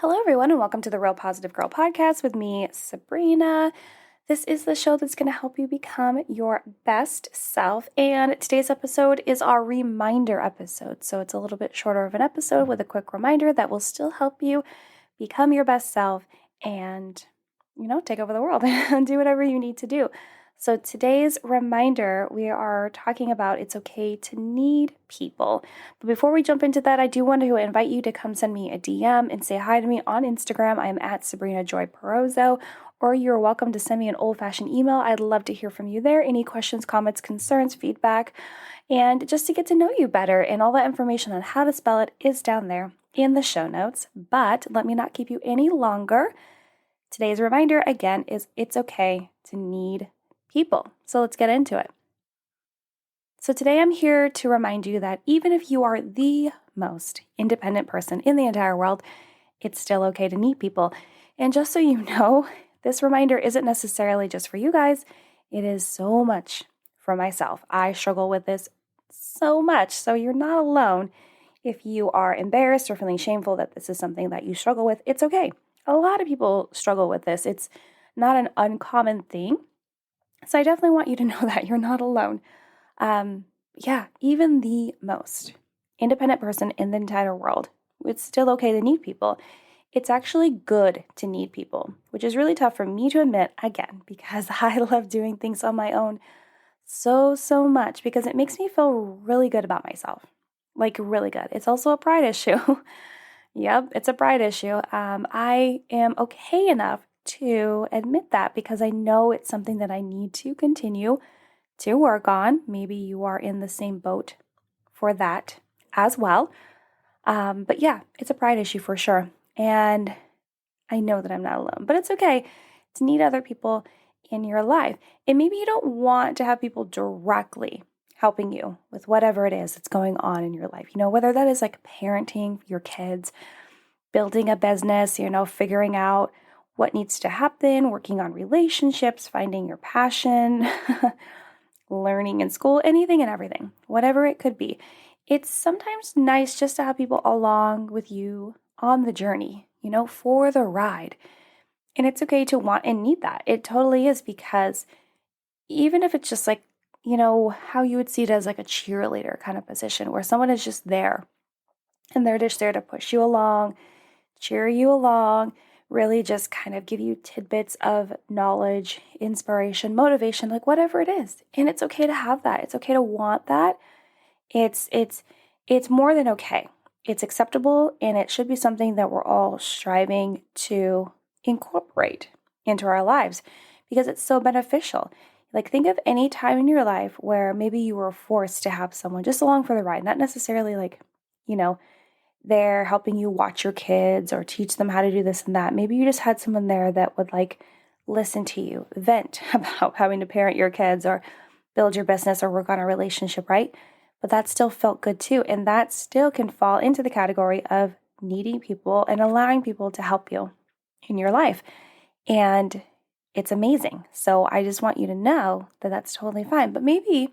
Hello, everyone, and welcome to the Real Positive Girl podcast with me, Sabrina. This is the show that's going to help you become your best self. And today's episode is our reminder episode. So it's a little bit shorter of an episode with a quick reminder that will still help you become your best self and, take over the world and do whatever you need to do. So today's reminder, we are talking about it's okay to need people. But before we jump into that, I do want to invite you to come send me a DM and say hi to me on Instagram. I'm at Sabrina Joy Perozzo, or you're welcome to send me an old-fashioned email. I'd love to hear from you there. Any questions, comments, concerns, feedback, and just to get to know you better. And all that information on how to spell it is down there in the show notes. But let me not keep you any longer. Today's reminder, again, is it's okay to need people. So let's get into it. So today I'm here to remind you that even if you are the most independent person in the entire world, it's still okay to need people. And just so you know, this reminder isn't necessarily just for you guys. It is so much for myself. I struggle with this so much. So you're not alone. If you are embarrassed or feeling shameful that this is something that you struggle with, it's okay. A lot of people struggle with this. It's not an uncommon thing. So I definitely want you to know that you're not alone. Even the most independent person in the entire world, it's still okay to need people. It's actually good to need people, which is really tough for me to admit, again, because I love doing things on my own so much because it makes me feel really good about myself. Like really good. It's also a pride issue. Yep, it's a pride issue. I am okay enough to admit that because I know it's something that I need to continue to work on. Maybe you are in the same boat for that as well. But yeah, it's a pride issue for sure. And I know that I'm not alone, but it's okay to need other people in your life. And maybe you don't want to have people directly helping you with whatever it is that's going on in your life. Whether that is like parenting your kids, building a business, figuring out what needs to happen, working on relationships, finding your passion, learning in school, anything and everything, whatever it could be. It's sometimes nice just to have people along with you on the journey, for the ride. And it's okay to want and need that. It totally is, because even if it's just like, how you would see it as like a cheerleader kind of position where someone is just there and they're just there to push you along, cheer you along, really just kind of give you tidbits of knowledge, inspiration, motivation, like whatever it is. And it's okay to have that. It's okay to want that. It's more than okay. It's acceptable, and it should be something that we're all striving to incorporate into our lives because it's so beneficial. Like think of any time in your life where maybe you were forced to have someone just along for the ride, not necessarily like, they're helping you watch your kids or teach them how to do this and that. Maybe you just had someone there that would like listen to you vent about having to parent your kids or build your business or work on a relationship, right? But that still felt good too. And that still can fall into the category of needing people and allowing people to help you in your life. And it's amazing. So I just want you to know that that's totally fine. But maybe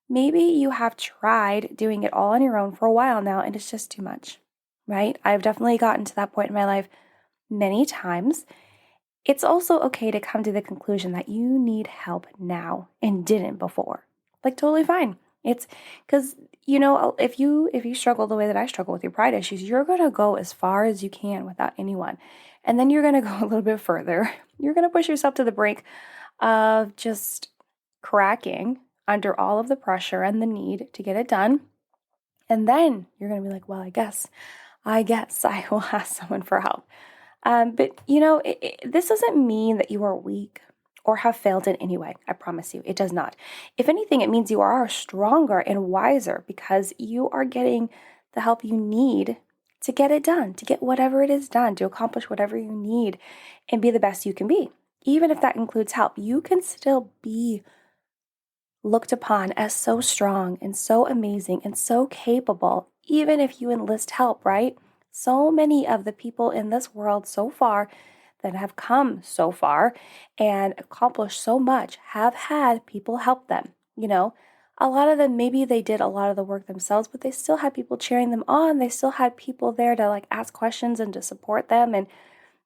you have tried doing it all on your own for a while now and it's just too much, right? I've definitely gotten to that point in my life many times. It's also okay to come to the conclusion that you need help now and didn't before. Like totally fine. It's because, if you struggle the way that I struggle with your pride issues, you're going to go as far as you can without anyone. And then you're going to go a little bit further. You're going to push yourself to the brink of just cracking under all of the pressure and the need to get it done. And then you're going to be like, well, I guess I will ask someone for help. But this doesn't mean that you are weak or have failed in any way. I promise you, it does not. If anything, it means you are stronger and wiser because you are getting the help you need to get it done, to get whatever it is done, to accomplish whatever you need and be the best you can be. Even if that includes help, you can still be looked upon as so strong and so amazing and so capable, even if you enlist help, right? So many of the people in this world so far that have come so far and accomplished so much have had people help them. a lot of them, maybe they did a lot of the work themselves, but they still had people cheering them on. They still had people there to like ask questions and to support them, and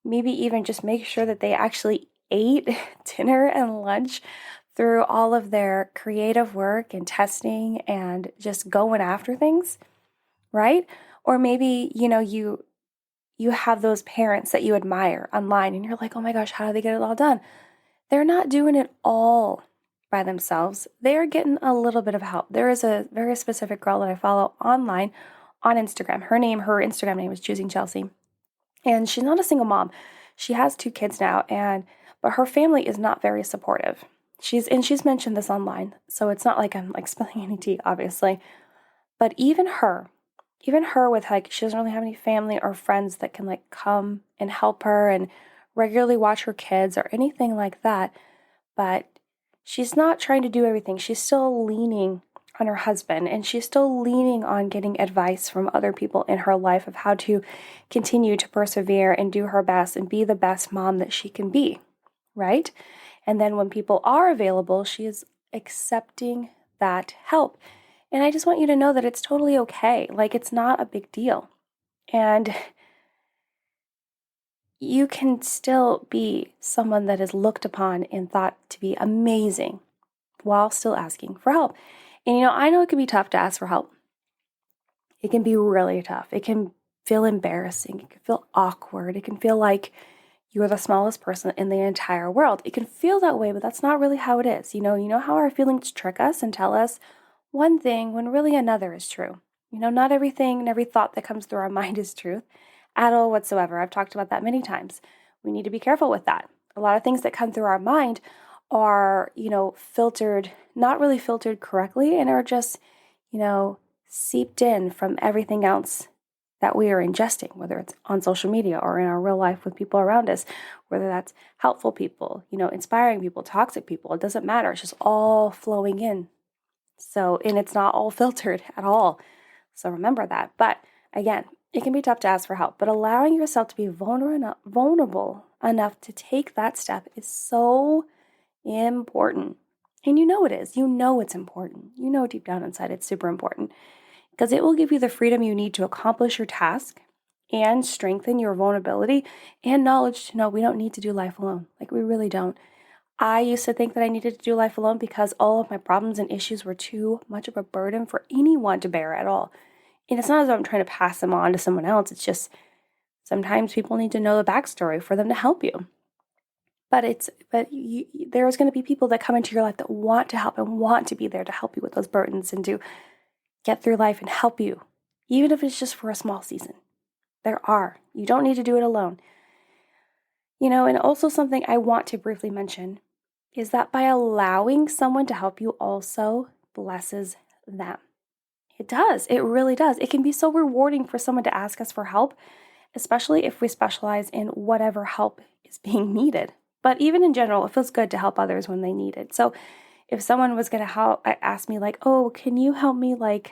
maybe even just make sure that they actually ate dinner and lunch through all of their creative work and testing and just going after things, right? Or maybe, you have those parents that you admire online and you're like, oh my gosh, how do they get it all done? They're not doing it all by themselves. They're getting a little bit of help. There is a very specific girl that I follow online on Instagram. Her Instagram name is Choosing Chelsea. And she's not a single mom. She has 2 kids now, but her family is not very supportive. She's mentioned this online, so it's not like I'm like spilling any tea, obviously. But even her with like, she doesn't really have any family or friends that can like come and help her and regularly watch her kids or anything like that. But she's not trying to do everything. She's still leaning on her husband, and she's still leaning on getting advice from other people in her life of how to continue to persevere and do her best and be the best mom that she can be, right? And then when people are available, she is accepting that help. And I just want you to know that it's totally okay. Like, it's not a big deal. And you can still be someone that is looked upon and thought to be amazing while still asking for help. And I know it can be tough to ask for help. It can be really tough. It can feel embarrassing. It can feel awkward. It can feel like you're the smallest person in the entire world. It can feel that way, but that's not really how it is. You know how our feelings trick us and tell us one thing when really another is true. Not everything and every thought that comes through our mind is truth at all whatsoever. I've talked about that many times. We need to be careful with that. A lot of things that come through our mind are, filtered, not really filtered correctly, and are just, seeped in from everything else that we are ingesting, whether it's on social media or in our real life with people around us, whether that's helpful people, inspiring people, toxic people. It doesn't matter. It's just all flowing in. So, and it's not all filtered at all. So remember that. But again, it can be tough to ask for help, but allowing yourself to be vulnerable enough to take that step is so important. And it is. It's important. Deep down inside it's super important, because it will give you the freedom you need to accomplish your task and strengthen your vulnerability and knowledge to know we don't need to do life alone. Like, we really don't. I used to think that I needed to do life alone because all of my problems and issues were too much of a burden for anyone to bear at all. And it's not as though I'm trying to pass them on to someone else. It's just sometimes people need to know the backstory for them to help you. But there's going to be people that come into your life that want to help and want to be there to help you with those burdens and to get through life and help you, even if it's just for a small season. There are. You don't need to do it alone. And also something I want to briefly mention is that by allowing someone to help you also blesses them. It does. It really does. It can be so rewarding for someone to ask us for help, especially if we specialize in whatever help is being needed. But even in general, it feels good to help others when they need it. So if someone was going to ask me like, oh, can you help me write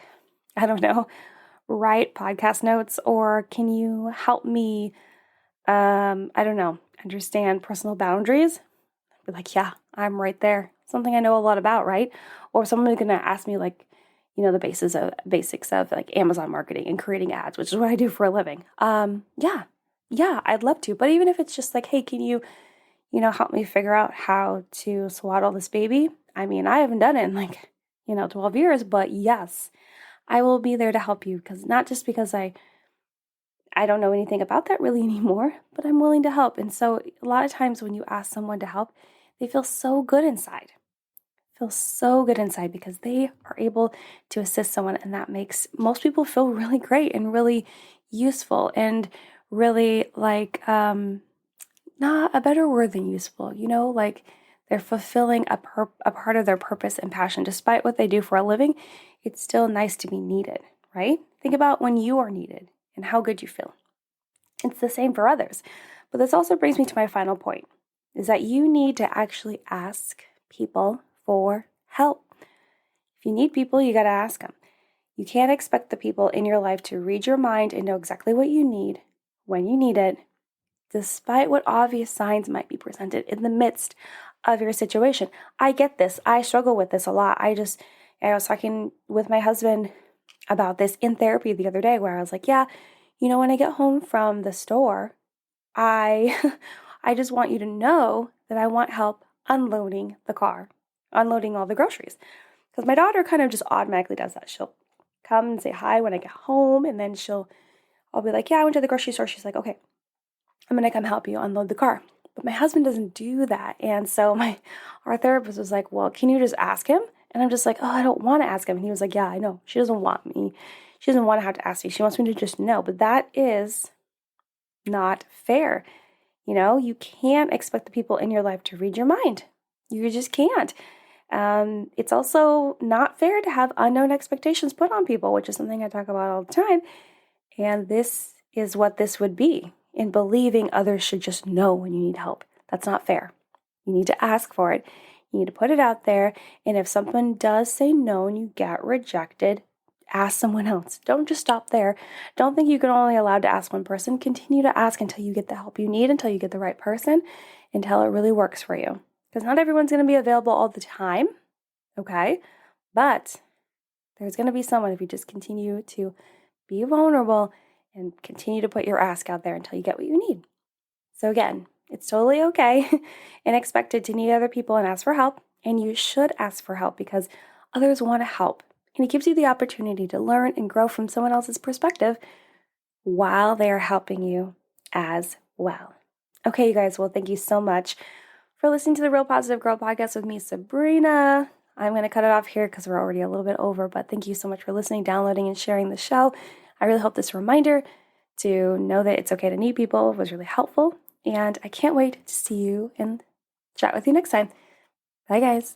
podcast notes, or can you help me, understand personal boundaries? I'd be like, yeah, I'm right there. Something I know a lot about, right? Or if someone's going to ask me like, the basics of like Amazon marketing and creating ads, which is what I do for a living. Yeah, I'd love to. But even if it's just like, hey, can you, help me figure out how to swaddle this baby? I mean, I haven't done it in 12 years, but yes, I will be there to help you, because not just because I don't know anything about that really anymore, but I'm willing to help. And so a lot of times when you ask someone to help, they feel so good inside. Because they are able to assist someone, and that makes most people feel really great and really useful and really not a better word than useful, like they're fulfilling a part of their purpose and passion. Despite what they do for a living, it's still nice to be needed, right? Think about when you are needed and how good you feel. It's the same for others. But this also brings me to my final point, is that you need to actually ask people for help. If you need people, you got to ask them. You can't expect the people in your life to read your mind and know exactly what you need when you need it, despite what obvious signs might be presented in the midst of your situation. I get this. I struggle with this a lot. I was talking with my husband about this in therapy the other day where I was like, yeah, when I get home from the store, I I just want you to know that I want help unloading the car, unloading all the groceries. Because my daughter kind of just automatically does that. She'll come and say hi when I get home, and then I'll be like, yeah, I went to the grocery store. She's like, okay, I'm gonna come help you unload the car. But my husband doesn't do that. And so our therapist was like, well, can you just ask him? And I'm just like, oh, I don't want to ask him. And he was like, yeah, I know. She doesn't want me. She doesn't want to have to ask me. She wants me to just know. But that is not fair. You can't expect the people in your life to read your mind. You just can't. It's also not fair to have unknown expectations put on people, which is something I talk about all the time. And this is what this would be, in believing others should just know when you need help. That's not fair. You need to ask for it. You need to put it out there. And if someone does say no and you get rejected, ask someone else. Don't just stop there. Don't think you can only allowed to ask one person. Continue to ask until you get the help you need, until you get the right person, until it really works for you. Because not everyone's going to be available all the time, okay? But there's going to be someone if you just continue to be vulnerable and continue to put your ask out there until you get what you need. So again, it's totally okay and expected to need other people and ask for help. And you should ask for help because others want to help. And it gives you the opportunity to learn and grow from someone else's perspective while they are helping you as well. Okay, you guys, well, thank you so much for listening to the Real Positive Girl podcast with me, Sabrina. I'm going to cut it off here because we're already a little bit over, but thank you so much for listening, downloading, and sharing the show. I really hope this reminder to know that it's okay to need people was really helpful, and I can't wait to see you and chat with you next time. Bye, guys.